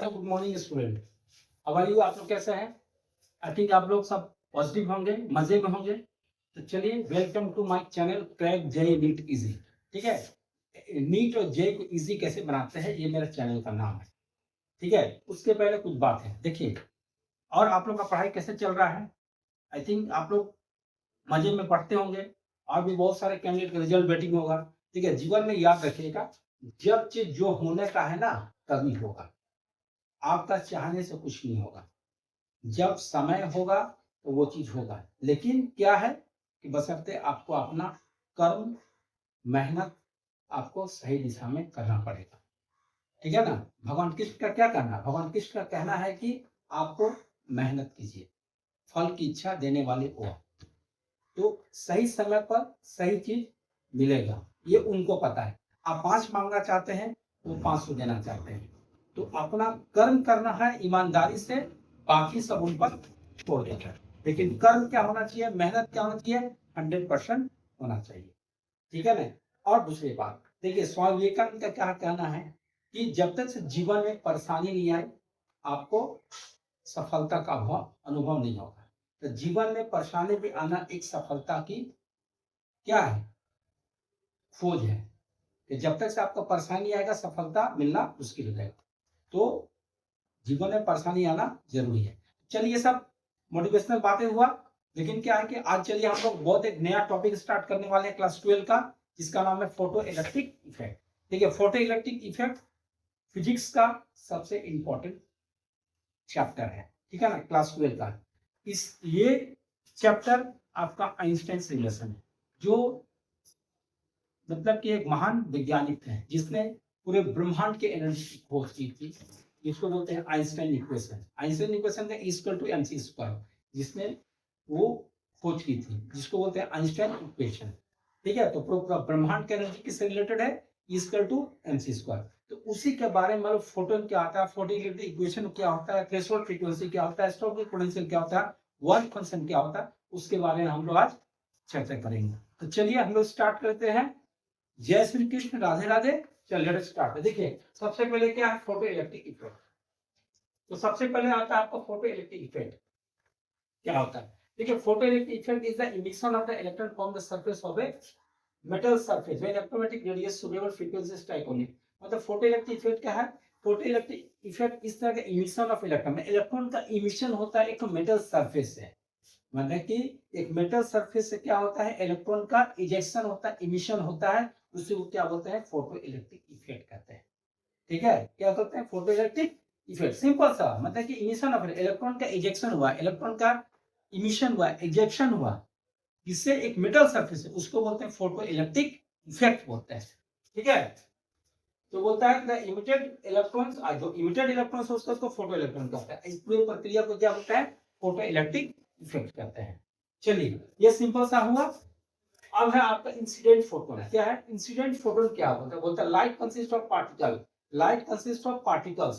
Good morning student. अब आइए, आप लोग कैसे हैं? आई थिंक आप लोग सब पॉजिटिव होंगे, मजे में होंगे। तो चलिए, welcome to my channel crack JEE NEET easy. ठीक है, नीट और जेई को इजी कैसे बनाते हैं, ये मेरे चैनल का नाम है। ठीक है, उसके पहले कुछ बात है, देखिए। और आप लोग का पढ़ाई कैसे चल रहा है? आई थिंक आप लोग मजे में पढ़ते होंगे। और भी बहुत सारे कैंडिडेट का रिजल्ट वेटिंग होगा। ठीक है, जीवन में याद रखिएगा, जब चीज जो होने का है ना, तभी होगा। आपका चाहने से कुछ नहीं होगा। जब समय होगा तो वो चीज होगा। लेकिन क्या है कि बशर्ते आपको अपना कर्म, मेहनत आपको सही दिशा में करना पड़ेगा। ठीक है ना? भगवान कृष्ण का क्या कहना है? भगवान कृष्ण का कहना है कि आपको मेहनत कीजिए, फल की इच्छा देने वाले वो। तो सही समय पर सही चीज मिलेगा, ये उनको पता है। आप 5 मांगना चाहते हैं, वो 500 देना चाहते हैं। तो अपना कर्म करना है ईमानदारी से, बाकी सब उन पर छोड़ देना है। लेकिन कर्म क्या होना चाहिए, मेहनत क्या होना चाहिए, 100% होना चाहिए। ठीक है ना? और दूसरी बात देखिए, स्वामी विवेकानंद का क्या कहना है कि जब तक से जीवन में परेशानी नहीं आए, आपको सफलता का अनुभव नहीं होगा। तो जीवन में परेशानी भी आना एक सफलता की क्या है, खोज है। कि जब तक से आपको परेशानी आएगा, सफलता मिलना मुश्किल हो जाएगा। तो जीवन में परेशानी आना जरूरी है। चलिए, सब मोटिवेशनल बातें हुआ। लेकिन क्या है कि आज चलिए हम लोग बहुत एक नया टॉपिक स्टार्ट करने वाले हैं क्लास 12 का, जिसका नाम है फोटो इलेक्ट्रिक इफेक्ट। ठीक है, फोटो इलेक्ट्रिक इफेक्ट फिजिक्स का सबसे इंपॉर्टेंट चैप्टर है। ठीक है ना, क्लास 12 का। ये चैप्टर आपका आइंस्टाइन से रिलेशन है, जो मतलब कि एक महान वैज्ञानिक है जिसने पूरे ब्रह्मांड के एनर्जी की खोज की थी। इसको बोलते हैं आइंस्टाइन इक्वेशन। आइंस्टाइन इक्वेशन का इक्वल टू एमसी स्क्वायर, जिसने वो खोज की थी, जिसको बोलते हैं आइंस्टाइन इक्वेशन। ठीक है, तो पूरा ब्रह्मांड के एनर्जी किससे रिलेटेड है, इक्वल टू एमसी स्क्वायर। तो उसी के बारे में मतलब फोटोन क्या होता है, फोटो इलेक्ट्रिक इक्वेशन क्या होता है, थ्रेशोल्ड फ्रीक्वेंसी क्या होता है, स्टोक्स पोटेंशियल क्या होता है, वर्क फंक्शन क्या होता है, उसके बारे में हम लोग आज चर्चा करेंगे। तो चलिए हम लोग स्टार्ट करते हैं। जय श्री कृष्ण, राधे राधे। चलिए लेट्स स्टार्ट। देखिए, सबसे पहले क्या है, फोटो इलेक्ट्रिक इफेक्ट। तो सबसे पहले आता है आपका फोटो इलेक्ट्रिक इफेक्ट क्या होता है। देखिए, photo electric effect is the emission of the electron from the surface of a metal surface when electromagnetic radius suitable frequency strike on it. मतलब फोटो इलेक्ट्रिक इफेक्ट क्या है, फोटो इलेक्ट्रिक इफेक्ट इस तरह का इमिशन ऑफ इलेक्ट्रॉन, इलेक्ट्रॉन का emission होता है एक मेटल सरफेस से। मतलब कि एक मेटल सरफेस से क्या होता है, इलेक्ट्रॉन का इजेक्शन होता है, इमिशन होता है। उसे वो क्या बोलते हैं, फोटो इलेक्ट्रिक इफेक्ट कहते हैं। ठीक है, क्या कहते हैं, फोटो इलेक्ट्रिक इफेक्ट। सिंपल सा मतलब कि इमिशन ऑफ इलेक्ट्रॉन का इजेक्शन हुआ, इलेक्ट्रॉन का इमिशन हुआ, इजेक्शन हुआ, जिससे एक मेटल सरफेस है, उसको बोलते हैं फोटो इलेक्ट्रिक इफेक्ट बोलते हैं। ठीक है, तो बोलता है द इमिटेड इलेक्ट्रॉन्स, जो इमिटेड इलेक्ट्रॉन्स होता है उसको फोटो इलेक्ट्रॉन कहता है। इस पूरी प्रक्रिया को क्या बोलता है, फोटो इलेक्ट्रिक इफेक्ट कहते हैं। चलिए, ये सिंपल सा हुआ। अब है आपका इंसिडेंट फोटोन। क्या है इंसिडेंट फोटोन, क्या होता है, बोलता है light consist of particle, light consist of particles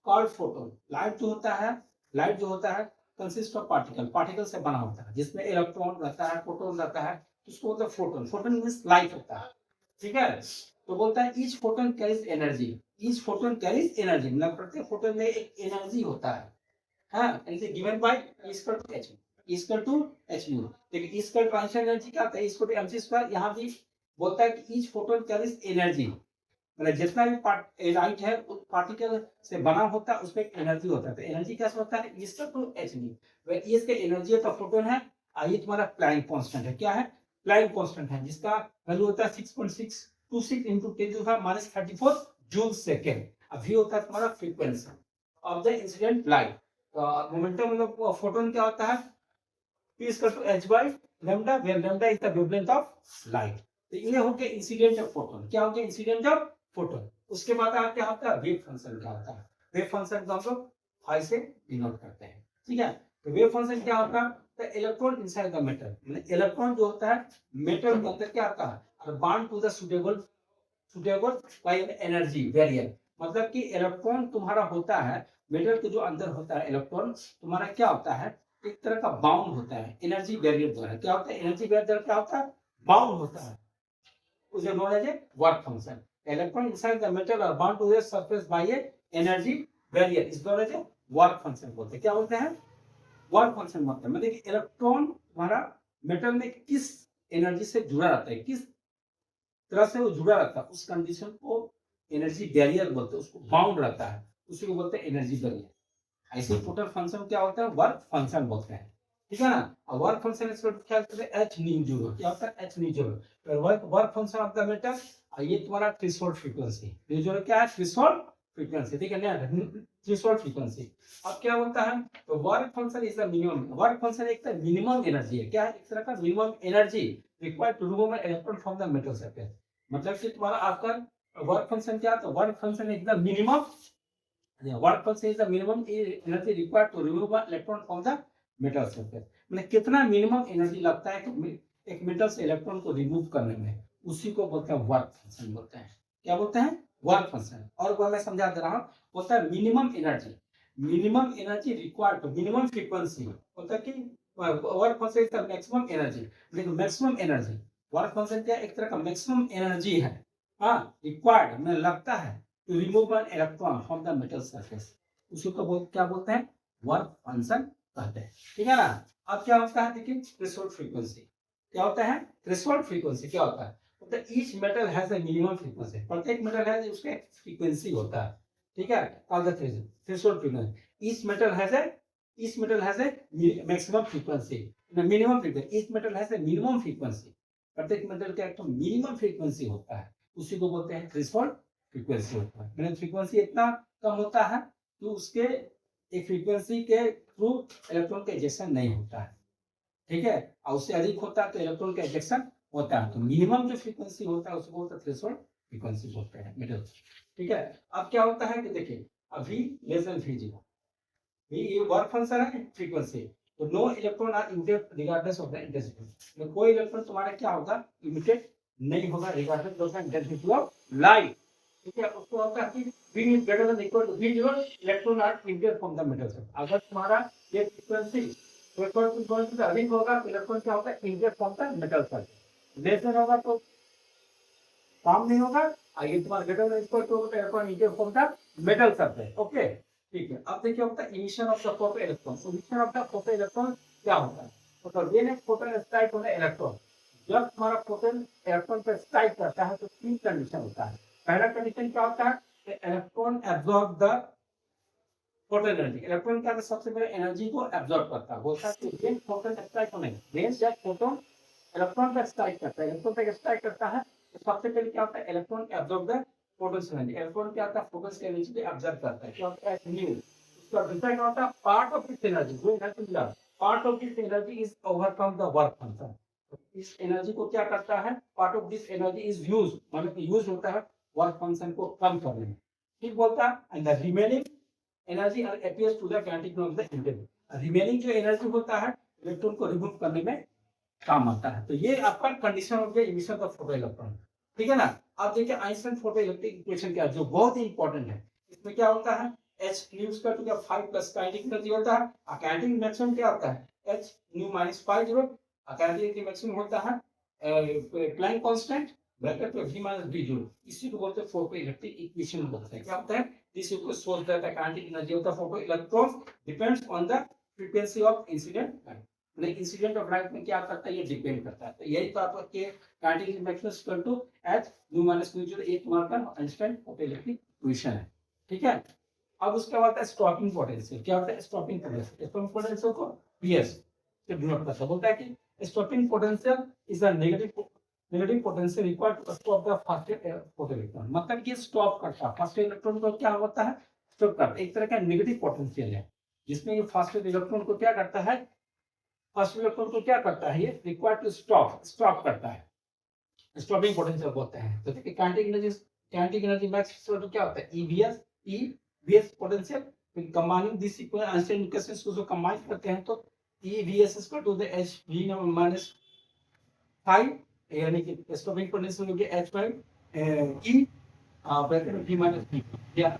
called photon. Light जो होता है, लाइट जो होता है कंसिस्ट ऑफ पार्टिकल, पार्टिकल से बना होता है, जिसमें इलेक्ट्रॉन रहता है, प्रोटॉन रहता है, उसको बोलते हैं फोटोन। फोटोन मींस लाइट होता है। ठीक है, तो बोलता है each photon carries energy, each photon carries energy, मतलब प्रत्येक फोटोन में एक एनर्जी होता है। हाँ, energy given by h equal to h nu. देखिए, इसका ट्रांजिशन एनर्जी क्या होता है, इक्वल टू mc स्क्वायर। यहाँ भी बोलता है कि ईच फोटोन कैरीज एनर्जी, मतलब जितना भी लाइट है उस पार्टिकल से बना होता है, उसमें एक एनर्जी होता है। तो एनर्जी कैसे होता है, इक्वल टू एच न्यू। वह इसके एनर्जी का फोटोन है, ये तुम्हारा प्लैंक कांस्टेंट है। क्या है, प्लैंक कांस्टेंट है, जिसका वैल्यू होता है 6.626 into 10⁻34 जूल सेकेंड। अभी होता है तुम्हारा frequency of the incident light. Momentum मतलब फोटोन क्या होता है, P is equal to h by lambda, where lambda is the wavelength of light। तो ये हो गया इंसिडेंट ऑफ फोटोन। क्या हो गया, इंसिडेंट ऑफ फोटोन। उसके बाद क्या होता है, वेव फंक्शन क्या होता है। वेव फंक्शन को हम लोग फाई से डिनोट करते हैं। ठीक है, तो वेव फंक्शन क्या होता है, the electron inside the metal, मतलब इलेक्ट्रॉन जो होता है मेटल के अंदर क्या आता है, bound to the suitable by energy barrier. मतलब कि इलेक्ट्रॉन तुम्हारा होता है, मेटल के जो अंदर होता है इलेक्ट्रॉन तुम्हारा क्या होता है, एक तरह का बाउंड होता है एनर्जी बैरियर द्वारा। क्या होता है, एनर्जी बैरियर क्या होता है, बाउंड होता है, उसे known as a work function. Electron inside the metal are bound to the surface by a energy barrier, इस द्वारा जो वर्क फंक्शन बोलते हैं, क्या बोलते हैं, वर्क फंक्शन बोलते हैं। मतलब इलेक्ट्रॉन हमारा मेटल में किस एनर्जी से जुड़ा रहता है, किस तरह से वो जुड़ा रहता है, उस कंडीशन को एनर्जी बैरियर बोलते हैं, उसको बाउंड रहता है, उसी को बोलते हैं एनर्जी बैरियर। ऐसे टोटल फंक्शन क्या होता है, वर्क फंक्शन बोलते हैं, ठीक है ना। वर्क फंक्शन इसको क्या कहते हैं, एच न्यू जीरो, क्या होता है, H mu zero, work function of the metal. ये तुम्हारा थ्रेशोल्ड फ्रीक्वेंसी, न्यू जीरो क्या है, थ्रेशोल्ड फ्रीक्वेंसी, ठीक है ना, थ्रेशोल्ड फ्रीक्वेंसी। अब क्या होता है, तो work function is the minimum, work function एक मिनिमम एनर्जी है, क्या है, एक तरह का minimum energy required to remove an electron from the metal surface. मतलब कि तुम्हारा आपका वर्क फंक्शन क्या है, तो work function is the minimum, work function is the minimum energy required to remove an electron from the metal surface. मतलब कितना minimum energy लगता है कि एक मेटल से इलेक्ट्रॉन को रिमूव करने में, उसी को बोलते हैं वर्क फंक्शन बोलते हैं। क्या बोलते हैं, वर्क फंक्शन। और वो मैं समझा दे रहा हूँ, होता है minimum energy, minimum energy required, minimum frequency होता है कि work function is the maximum energy, लेकिन मैक्सिमम एनर्जी, वर्क फंक्शन क्या एक तरह का मैक्सिमम एनर्जी है, हाँ, रिक्वायर्ड में लगता है to remove an electron from the metal surface, उसी को क्या बोलते हैं, वर्क फंक्शन कहते हैं, ठीक है ना। अब क्या होता है, देखिए थ्रेशोल्ड फ्रीक्वेंसी क्या होता है, थ्रेशोल्ड फ्रीक्वेंसी क्या होता है, मतलब each metal has a minimum frequency, प्रत्येक मेटल है उसका एक फ्रीक्वेंसी होता है, ठीक है, called the threshold frequency. Each metal has a maximum frequency, minimum frequency, each metal has a minimum frequency, प्रत्येक मेटल का एक तो मिनिमम फ्रीक्वेंसी होता है, उसी को बोलते हैं थ्रेशोल्ड फ्रीक्वेंसी होता है। मतलब फ्रीक्वेंसी इतना कम होता है कि उसके एक फ्रीक्वेंसी के थ्रू इलेक्ट्रॉन का इजेक्शन नहीं होता है, ठीक है, और उससे अधिक होता है तो इलेक्ट्रॉन का इजेक्शन होता है। तो मिनिमम जो फ्रीक्वेंसी होता है उसको बोलते हैं थ्रेशोल्ड फ्रीक्वेंसी बोलते हैं, मेटल, ठीक है। अब क्या होता है कि देखिए अभी लेस देन V0, ये वर्क फंक्शन है फ्रीक्वेंसी, तो no electron are emitted regardless of the intensity, तो कोई इलेक्ट्रॉन तुम्हारा क्या होगा, इमिटेड नहीं होगा regardless of the intensity of light, ठीक है। उसको होता है कि V is greater than equal to V0, electron are emitted from the metal surface. अगर तुम्हारा ये फ्रीक्वेंसी फ्रीक्वेंसी से अधिक होगा तो इलेक्ट्रॉन क्या होता है, emitted from the metal surface, less than होगा तो काम नहीं होगा, आगे तुम्हारा greater than equal two electron emitted from the metal surface, okay, ठीक है। अब देखिए होता है emission of the photo electron, emission of the photo electron क्या होता है, तो when a photon strike on the electron, जब तुम्हारा फोटोन इलेक्ट्रॉन पर स्ट्राइक करता है तो तीन कंडीशन होता है। पहला कंडीशन क्या होता है, electron absorb the photo energy, electron क्या सबसे पहले एनर्जी को एब्जॉर्ब करता है, बोलता है कि when photon strike on it, when जब फोटोन इलेक्ट्रॉन पर स्ट्राइक करता है, इलेक्ट्रॉन पर स्ट्राइक करता है तो सबसे पहले क्या होता है, electron absorb the photon energy, electron क्या होता है, फोटोन की एनर्जी को एब्जॉर्ब करता है, क्या होता है, न्यू। उसका दूसरा क्या होता है, पार्ट ऑफ दिस एनर्जी, जो एनर्जी मिला, part of this energy is overcome the work function, इस एनर्जी को क्या करता है, part of this energy is use, मतलब यूज होता है वर्क फंक्शन को कम करने में, ठीक बोलता है। And the remaining energy appears to the kinetic of the intensity, remaining जो एनर्जी होता है इलेक्ट्रॉन को रिमूव करने में काम आता है। तो ये आपका कंडीशन हो गया इमिशन ऑफ फोटो इलेक्ट्रॉन, ठीक है ना। अब देखिए आइंस्टाइन फोटो इलेक्ट्रिक इक्वेशन क्या है, जो बहुत ही इंपॉर्टेंट है, इसमें क्या होता है, h nu square to the 5 plus kinetic energy होता है, और काइनेटिक मैक्सिमम क्या होता है, h न्यू माइनस 5 जीरो, और काइनेटिक मैक्सिमम होता है प्लैंक कांस्टेंट ब्रैकेट में v माइनस v जीरो, इसी को बोलते हैं फोटो इलेक्ट्रिक इक्वेशन बोलते हैं। क्या होता है, this equal source that the kinetic energy of the photo electron depends on the frequency of incident light, मतलब इंसिडेंट ऑफ लाइट में क्या करता है, ये डिपेंड करता है। तो यही तो आपके kinetic maximum equal to h nu minus v zero, एक तुम्हारा आइंस्टाइन फोटो इलेक्ट्रिक इक्वेशन है, ठीक है। अब उसके बाद है स्टॉपिंग पोटेंशियल, क्या होता है स्टॉपिंग पोटेंशियल, स्टॉपिंग पोटेंशियल को PS से डिनोट करता है, बोलता है कि stopping potential is a negative potential equal to stop the first photo electron, मतलब कि स्टॉप करता है फर्स्ट इलेक्ट्रॉन को, क्या होता है, स्टॉप करता है, एक तरह का नेगेटिव पोटेंशियल है, जिसमें ये फर्स्ट इलेक्ट्रॉन को क्या करता है, फर्स्ट इलेक्ट्रॉन को क्या करता है, ये रिक्वायर्ड टू स्टॉप करता है, स्टॉपिंग पोटेंशियल बोलते हैं। तो देखिए काइनेटिक एनर्जी मैक्स क्या होता है, EVS पोटेंशियल, फिर combining this equation Einstein equations को जो कंबाइन करते हैं तो EVS equal to the h v minus 5, यानी कि स्टॉपिंग पोटेंशियल हो गया h5 E ब्रैकेट में v माइनस v, या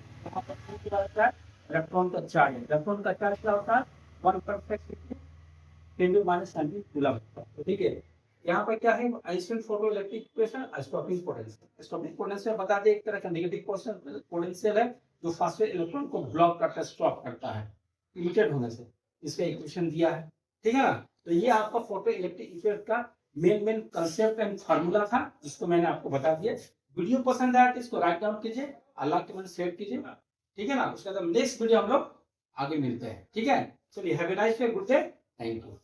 इलेक्ट्रॉन का चार्ज, इलेक्ट्रॉन का चार्ज क्या होता है 1.6 10 माइनस 19 कूलम, ठीक है। यहाँ पर क्या है, Einstein photo electric equation, stopping potential, stopping potential बता दे एक तरह का नेगेटिव पोटेंशियल है, जो फास्फेट इलेक्ट्रॉन को ब्लॉक करता है, स्टॉप करता है इमिटेड होने से। इसका इक्वेशन दिया है, ठीक है ना। तो ये आपका फोटो इलेक्ट्रिक इफेक्ट का मेन कंसेप्ट एंड फार्मूला था, जिसको मैंने आपको बता दिया। वीडियो पसंद आया तो इसको राइट डाउन कीजिए, अल्लाह के मन शेयर कीजिए, ठीक है ना। उसके बाद नेक्स्ट वीडियो हम लोग आगे मिलते हैं, ठीक है। चलिए, have a nice day, good day, thank you.